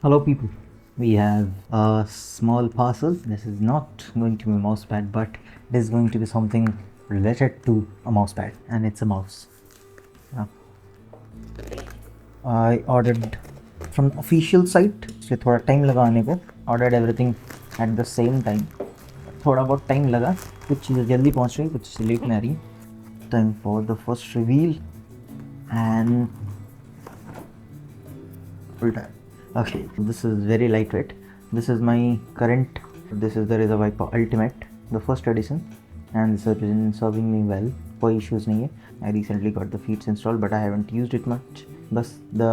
Hello people, we have a small parcel. This is not going to be a mouse pad, but it is going to be something related to a mouse pad, and it's a mouse. Yeah. I ordered from official site, so थोड़ा time लगा आने को. Ordered everything at the same time. थोड़ा बहुत time लगा, कुछ चीज़ें जल्दी पहुँच रही, कुछ लेट में आ रही. Time for the first reveal and full time. Okay, this is very lightweight. This is my current. This is the Razer Viper Ultimate, the first edition, and this has been serving me well. कोई issues नहीं है. I recently got the feeds installed, but I haven't used it much. बस the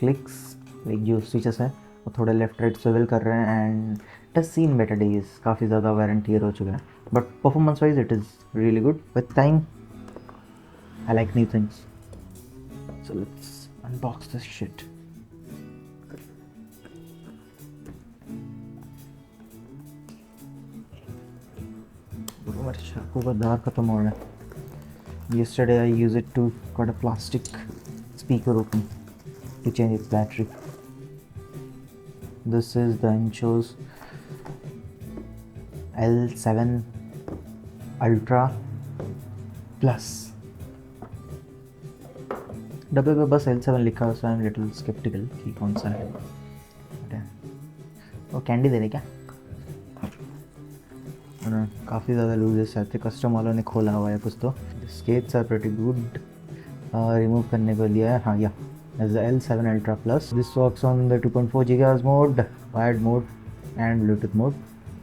clicks, like जो switches है, वो थोड़े left right swivel कर रहे हैं and it has seen better days. काफ़ी ज़्यादा wear and tear हो चुका है. But performance wise, it is really good. With time, I like new things. So let's unbox this shit. Yesterday I used it to cut a plastic speaker open to change its battery. This is the MCHOSE L7 Ultra Plus. डब्बे पे बस L7 लिखा है, so I'm little skeptical कि कौन सा है. वो कैंडी दे दे क्या? काफ़ी ज़्यादा लूजेस आते, कस्टम वालों ने खोला हुआ है कुछ. तो skates are pretty good. Remove करने को लिया है. हाँ, या is the L7 Ultra Plus. This works on the 2.4 GHz mode, wired mode and Bluetooth mode.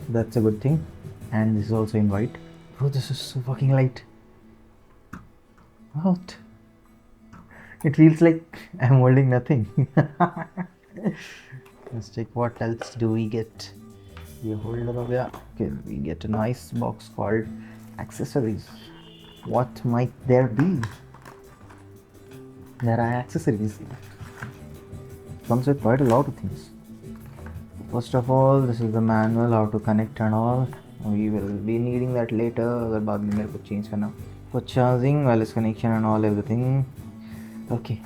That's a good thing. And this is also in white. Bro, this is so fucking light. What? It feels like I'm holding nothing. Let's check what else do we get. ये holder हो गया. Okay, we get a nice box called accessories. What might there be? There are accessories. Comes with quite a lot of things. First of all, this is the manual how to connect and all. We will be needing that later. अगर बाद में मेरे को change करना. For charging, wireless connection and all everything. Okay.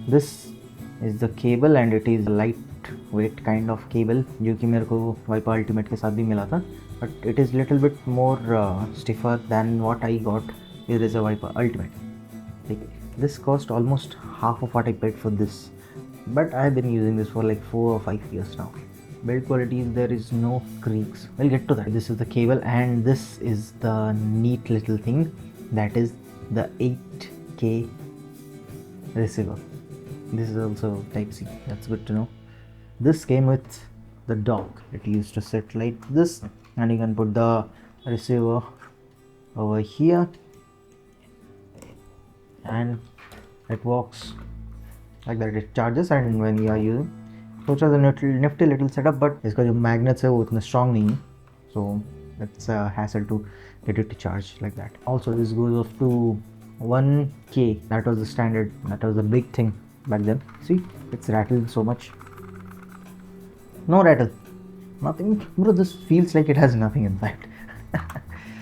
This is the cable and it is lightweight kind of cable जो कि मेरे को Viper Ultimate के साथ भी मिला था. But it is little bit more stiffer than what I got with Razer Viper Ultimate. Like, this cost almost half of what I paid for this, but I have been using this for like 4 or 5 years now. Build quality, there is no creaks. We'll get to that. This is the cable and this is the neat little thing that is the 8K receiver. This is also type C. That's good to know. This came with the dock. It used to sit like this and you can put the receiver over here and it works like that. It charges and when you are using, so it's a nifty little setup, but इसका जो magnets है वो उतना strong नहीं है, so it's a hassle to get it to charge like that. Also, this goes up to 1K. That was the standard. That was the big thing back then. See, it's rattling so much. No rattle, nothing, bro. This feels like it has nothing in fact.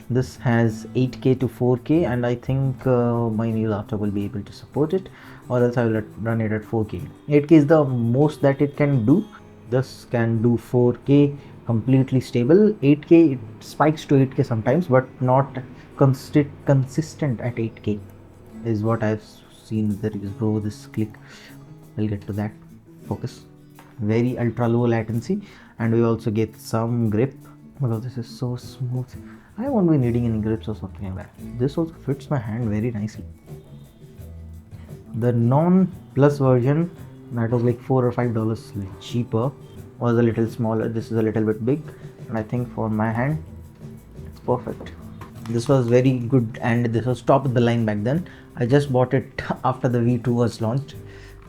This has 8K to 4K and I think my new laptop will be able to support it, or else I will run it at 4K. 8K is the most that it can do. This can do 4K completely stable. 8K, it spikes to 8K sometimes, but not consistent at 8K is what I've seen. There is, bro, this click. We'll get to that. Focus. Very ultra low latency, and we also get some grip. Although this is so smooth, I won't be needing any grips or something like that. This also fits my hand very nicely. The non-plus version that was like $4 or $5 cheaper was a little smaller. This is a little bit big, and I think for my hand it's perfect. This was very good and this was top of the line back then. I just bought it after the V2 was launched,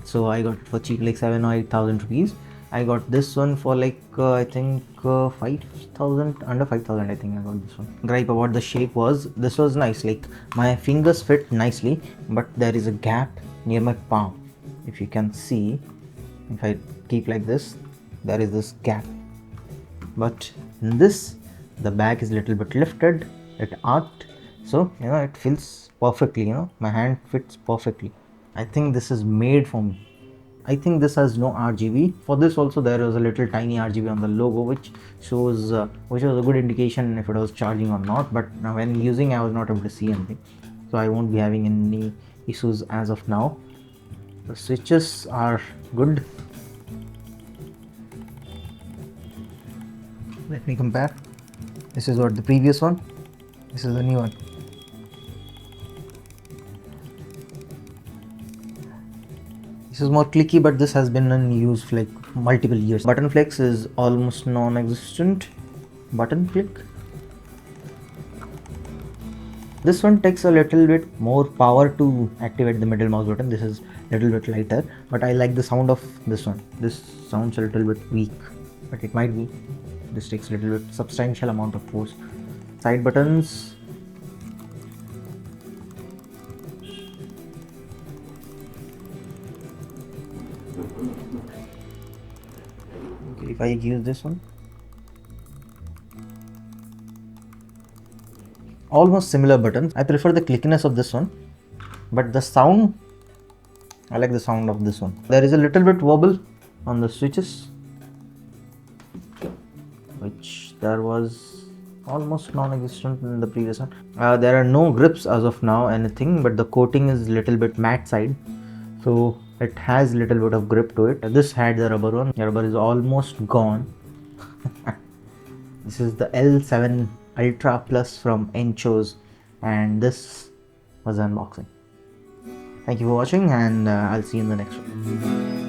so I got it for cheap, like 7 or 8,000 rupees. I got this one for like I think 5,000, under 5,000 I think I got this one. Gripe about the shape was, this was nice, like my fingers fit nicely, but there is a gap near my palm. If you can see, if I keep like this, there is this gap. But in this, the bag is little bit lifted, it arched, so you know it fits perfectly. You know, my hand fits perfectly. I think this is made for me. I think this has no RGB. For this also there was a little tiny RGB on the logo, which shows which was a good indication if it was charging or not. But now when using, I was not able to see anything, so I won't be having any issues as of now. The switches are good. Let me compare. This is what the previous one. This is the new one. This is more clicky, but this has been in use for like multiple years. Button flex is almost non-existent. Button click. This one takes a little bit more power to activate the middle mouse button. This is a little bit lighter, but I like the sound of this one. This sounds a little bit weak, but it might be. This takes a little bit substantial amount of force. Side buttons. Okay, if I use this one, almost similar buttons. I prefer the clickiness of this one, but the sound, I like the sound of this one. There is a little bit wobble on the switches, which there was almost non-existent in the previous one. There are no grips as of now, anything, but the coating is little bit matte side, so it has little bit of grip to it. This had the rubber one. The rubber is almost gone. This is the L7 Ultra Plus from MCHOSE, and this was unboxing. Thank you for watching, and I'll see you in the next one.